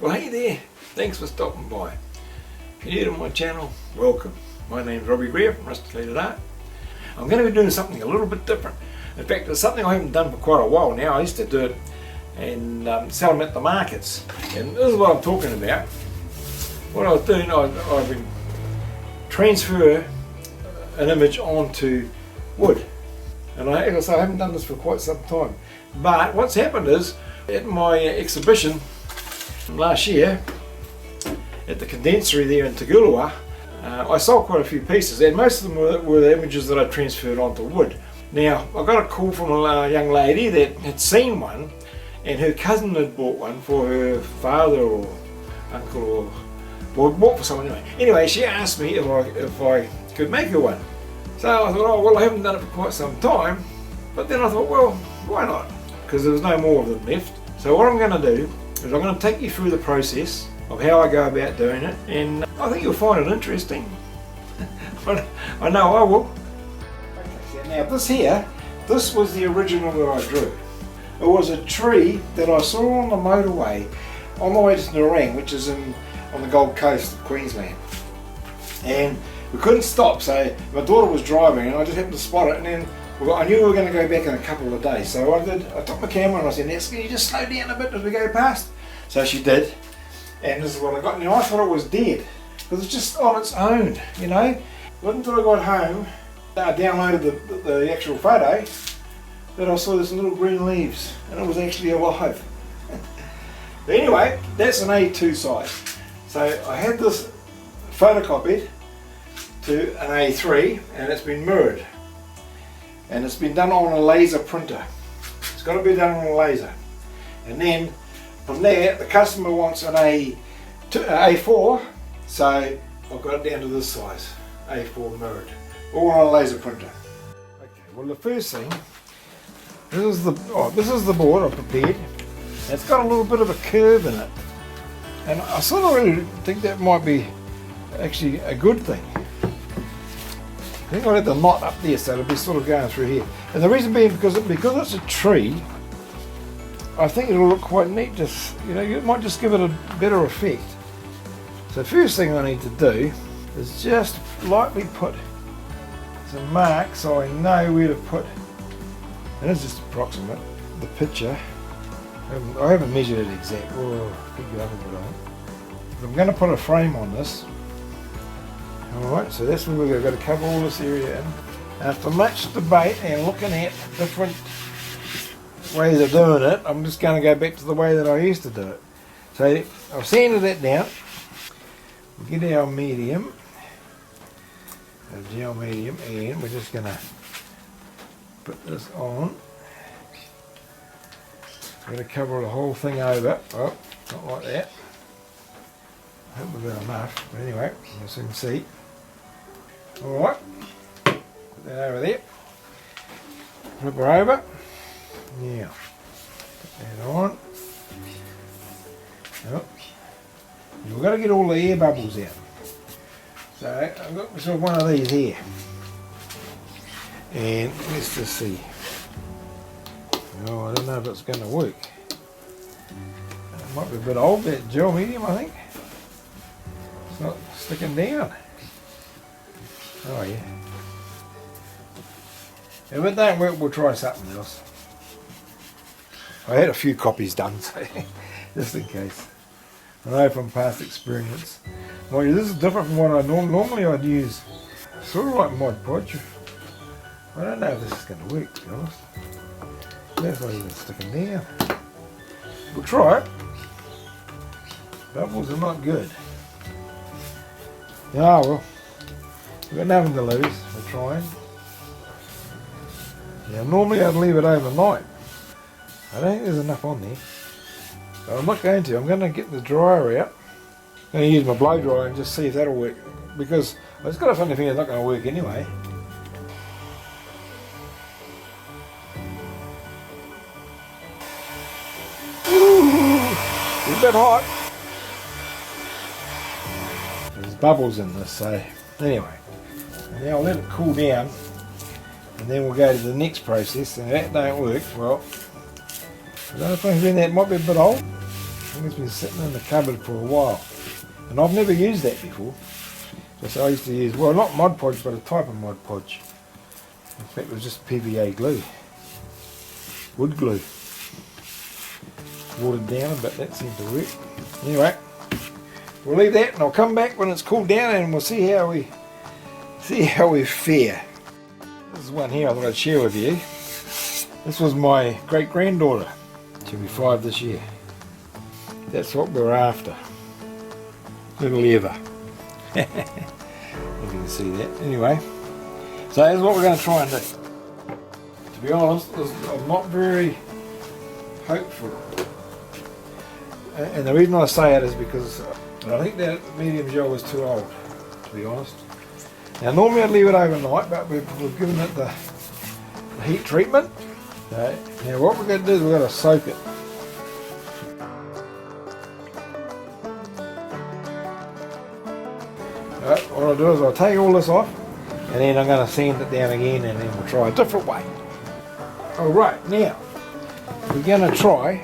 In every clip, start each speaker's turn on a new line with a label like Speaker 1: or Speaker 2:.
Speaker 1: Well, hey there, thanks for stopping by. If you're new to my channel, welcome. My name's Robbie Greer from Rusticated-Art. I'm going to be doing something a little bit different. In fact, it's something I haven't done for quite a while now. I used to do it and sell them at the markets. And this is what I'm talking about. What I was doing, I've been transfer an image onto wood. And as I say, I haven't done this for quite some time. But what's happened is, at my exhibition last year, at the condensery there in Tagulawa, I sold quite a few pieces, and most of them were the images that I transferred onto wood. Now, I got a call from a young lady that had seen one, and her cousin had bought one for her father or uncle, or bought for someone anyway. Anyway, she asked me if I could make her one. So I thought, oh well, I haven't done it for quite some time, but then I thought, well, why not? Because there was no more of them left. So what I'm going to do is I'm going to take you through the process of how I go about doing it, and I think you'll find it interesting. I know I will. Okay, now this was the original that I drew. It was a tree that I saw on the motorway on the way to Nerang, which is on the Gold Coast of Queensland. And we couldn't stop, so my daughter was driving and I just happened to spot it, and then I knew we were going to go back in a couple of days. So I took my camera and I said, "Now, can you just slow down a bit as we go past?" So she did. And this is what I got. Now I thought it was dead, because it's just on its own, you know. It wasn't until I got home, I downloaded the actual photo, that I saw this little green leaves, and it was actually alive. But anyway, that's an A2 size. So I had this photocopied to an A3, and it's been mirrored. And it's been done on a laser printer. It's got to be done on a laser. And then from there, the customer wants an A4, so I've got it down to this size, A4 mirrored, all on a laser printer. Okay, well the first thing, this is the board I prepared. It's got a little bit of a curve in it, and I sort of really think that might be actually a good thing. I think I'll have the knot up there, so it'll be sort of going through here. And the reason being because it's a tree, I think it'll look quite neat. Just, you know, it might just give it a better effect. So first thing I need to do is just lightly put some marks so I know where to put, and it's just approximate, the picture. I haven't measured it exact. Oh, pick it up a bit on. But I'm going to put a frame on this. Alright, so that's where we've got to cover all this area in. After much debate and looking at different ways of doing it, I'm just going to go back to the way that I used to do it. So I've sanded that down. We get our medium, our gel medium, and we're just going to put this on. I'm going to cover the whole thing over. Oh, not like that. I hope we've got enough, but anyway, as you can see. Alright, put that over there. Flip her over. Now, put that on. Oh. We've got to get all the air bubbles out. So I've got myself one of these here. And let's just see. Oh, I don't know if it's going to work. It might be a bit old, that gel medium, I think. It's not sticking down. Oh yeah. If it don't work, we'll try something else. I had a few copies done, so just in case. I know from past experience. Well, this is different from what I normally I'd use. Sort of like Mod Podge. I don't know if this is going to work, to be honest. That's not even sticking down. We'll try it. Bubbles are not good. Ah well. We've got nothing to lose. We're trying. Now normally I'd leave it overnight. I don't think there's enough on there. But I'm not going to. I'm going to get the dryer out. I'm going to use my blow dryer and just see if that'll work. Because I've just got a funny feeling it's not going to work anyway. Ooh, it's a bit hot. There's bubbles in this, so anyway. Now I'll let it cool down, and then we'll go to the next process. And if that don't work, well, I don't know if that might be a bit old. think it's been sitting in the cupboard for a while. And I've never used that before. So I used to use, well, not Mod Podge, but a type of Mod Podge. In fact, it was just PVA glue. Wood glue. Watered down a bit, that seemed to work. Anyway, we'll leave that and I'll come back when it's cooled down and we'll see how we fare. This is one here I thought I'd share with you. This was my great-granddaughter. She'll be 5 this year. That's what we're after. Little Eva. If you can see that. Anyway, so that's what we're going to try and do. To be honest, I'm not very hopeful. And the reason I say it is because I think that medium gel was too old, to be honest. Now normally I'd leave it overnight, but we've given it the heat treatment. Okay. Now what we're going to do is we're going to soak it. Right, what I'll do is I'll take all this off and then I'm going to sand it down again and then we'll try a different way. Alright, now we're going to try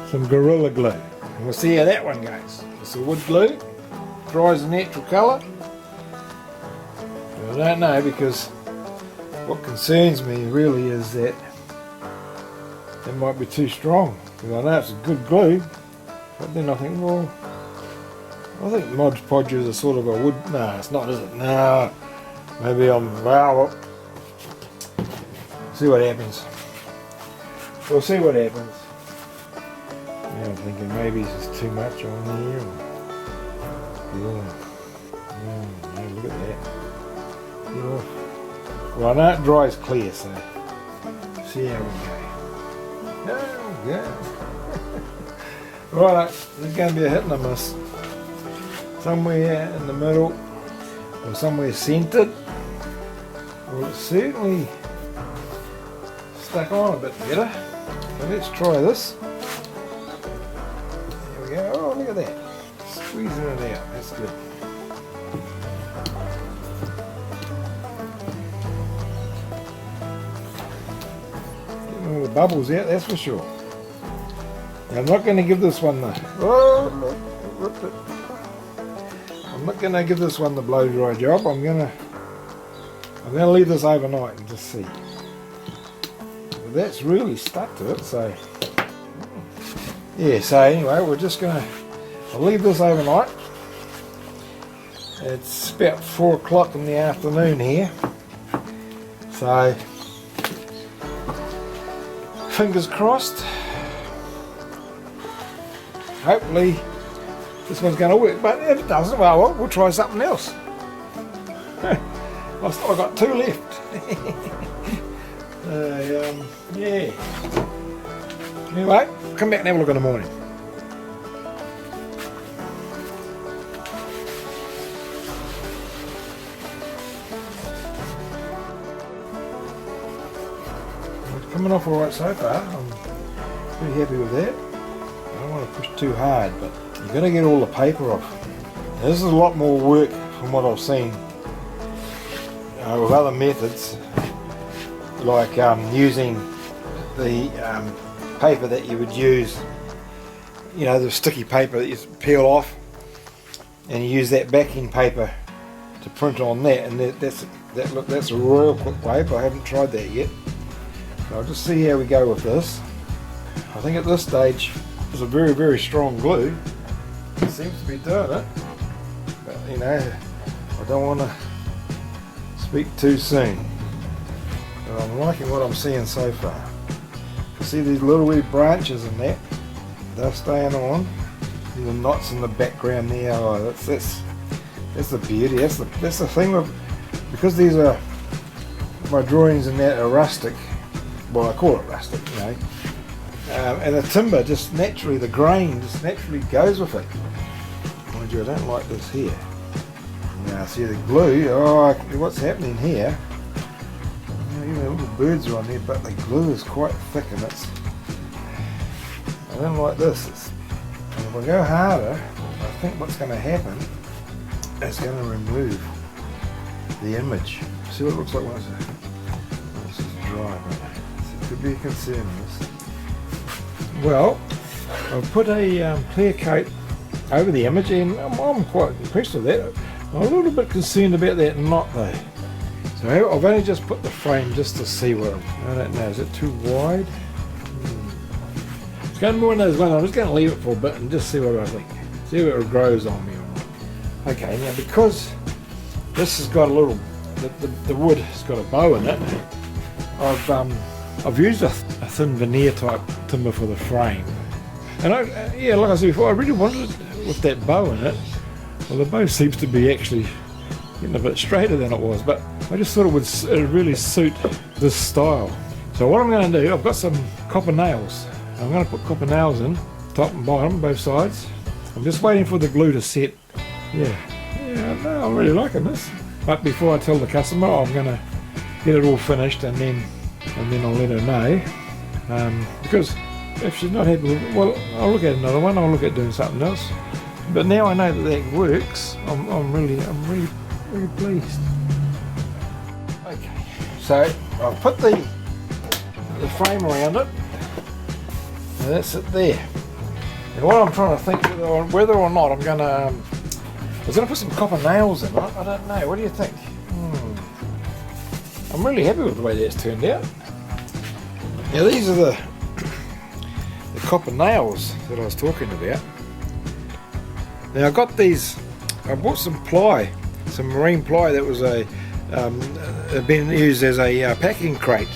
Speaker 1: some Gorilla Glue and we'll see how that one goes. It's a wood glue, dries a natural colour. I don't know, because what concerns me really is that it might be too strong. Because I know it's a good glue, but then I think, well, I think Mod Podges are sort of a wood. No, it's not, is it? No, maybe well, see what happens. We'll see what happens. Yeah, I'm thinking maybe it's just too much on there. Yeah, look at that. Well, I know it dries clear, so see how we go. Oh, yeah. Right, there's going to be a hit and a miss. Somewhere in the middle, or somewhere centred. Well, it's certainly stuck on a bit better. So let's try this. There we go. Oh, look at that. Squeezing it out. That's good. All the bubbles out, that's for sure. Now, I'm not going to give this one the. Oh, look, I'm not going to give this one the blow dry job. I'm going to leave this overnight and just see. But that's really stuck to it, so yeah. So anyway, we're just going to. I'll leave this overnight. It's about 4 o'clock in the afternoon here, so. Fingers crossed. Hopefully this one's going to work, but if it doesn't, well, we'll try something else. I've still got 2 left. Yeah. Anyway, come back and have a look in the morning. Coming off alright so far. I'm pretty happy with that. I don't want to push too hard, but you've got to get all the paper off. Now, this is a lot more work from what I've seen with other methods, like using the paper that you would use, you know, the sticky paper that you peel off, and you use that backing paper to print on that, and that's a real quick way, but I haven't tried that yet. I'll just see how we go with this. I think at this stage it's a very, very strong glue. It seems to be doing it, but you know, I don't want to speak too soon. But I'm liking what I'm seeing so far. You see these little wee branches in that? They're staying on. The knots in the background there. Oh, that's the beauty. That's the thing with, because these are my drawings and that are rustic. Well, I call it rustic, you know, and the timber just naturally, the grain just naturally goes with it. Mind you, I don't like this here. Now, see the glue, oh, what's happening here, you know, little birds are on there, but the glue is quite thick and I don't like this. And if I go harder, I think what's going to happen is going to remove the image. See what it looks like when it's dry. Could be a concern, this. Well, I've put a clear coat over the image, and I'm quite impressed with that. I'm a little bit concerned about that knot though. So I've only just put the frame just to see what I don't know, is it too wide? It's going to be one of those ones, I'm just going to leave it for a bit and just see what I think. See if it grows on me or not. Okay, now because this has got a little, the wood has got a bow in it, I've used a thin veneer type timber for the frame. And yeah, like I said before, I really wanted it with that bow in it. Well, the bow seems to be actually getting a bit straighter than it was, but I just thought it would really suit this style. So what I'm going to do, I've got some copper nails. I'm going to put copper nails in, top and bottom, both sides. I'm just waiting for the glue to set. Yeah, no, I'm really liking this. But before I tell the customer, I'm going to get it all finished and then I'll let her know. Because if she's not happy with it, well, I'll look at another one. I'll look at doing something else. But now I know that works. I'm really pleased. Okay, so I've put the frame around it, and that's it there. And what I'm trying to think whether or not I'm going to, I was going to put some copper nails in it. I don't know. What do you think? I'm really happy with the way that's turned out. Now these are the copper nails that I was talking about. Now I got these, I bought some ply, some marine ply that was been used as a packing crate,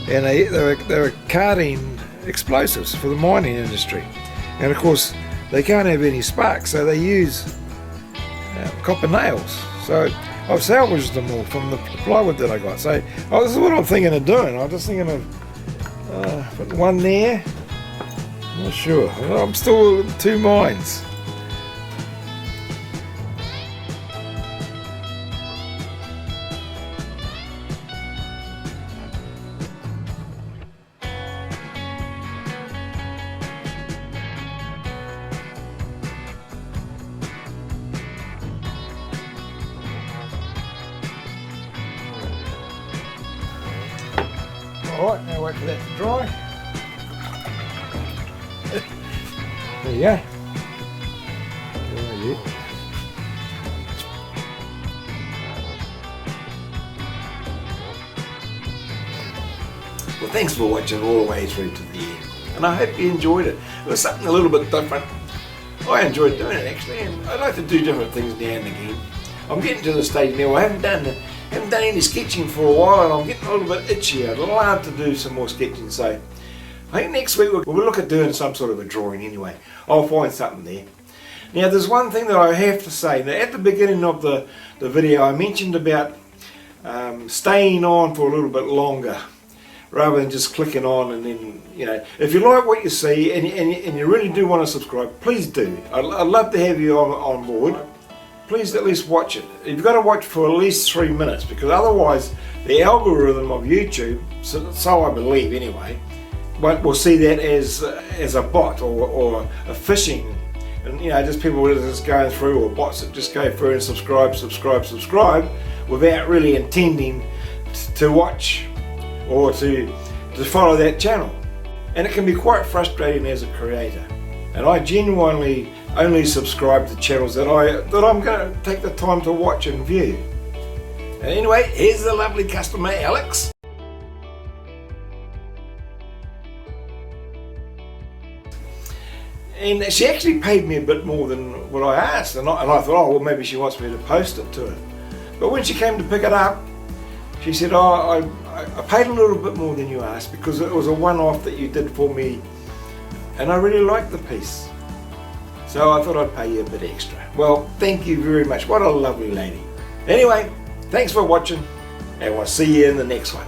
Speaker 1: and they were carting explosives for the mining industry, and of course they can't have any sparks, so they use copper nails. So I've salvaged them all from the plywood that I got. So this is what I'm thinking of doing. I'm just thinking of putting one there. I'm not sure. I'm still in two minds. Alright, now wait for that to dry. There you go. Well, thanks for watching all the way through to the end, and I hope you enjoyed it. It was something a little bit different. I enjoyed doing it actually, and I like to do different things now and again. I'm getting to the stage now, I haven't done any sketching for a while, and I'm getting a little bit itchy. I'd love to do some more sketching, so I think next week we'll look at doing some sort of a drawing anyway. I'll find something there. Now there's one thing that I have to say. Now at the beginning of the video I mentioned about staying on for a little bit longer rather than just clicking on and then, you know, if you like what you see and you really do want to subscribe, please do. I'd love to have you on board. Please at least watch it. You've got to watch for at least 3 minutes, because otherwise the algorithm of YouTube, so I believe anyway, will see that as a bot or a phishing, and you know, just people just going through, or bots that just go through and subscribe without really intending to watch or to follow that channel. And it can be quite frustrating as a creator. And I genuinely only subscribe to channels that I'm going to take the time to watch and view. And anyway, here's the lovely customer Alex. And she actually paid me a bit more than what I asked, and I thought, oh well, maybe she wants me to post it to her. But when she came to pick it up, she said, oh, I paid a little bit more than you asked because it was a one-off that you did for me, and I really liked the piece. So I thought I'd pay you a bit extra. Well, thank you very much. What a lovely lady. Anyway, thanks for watching, and we'll see you in the next one.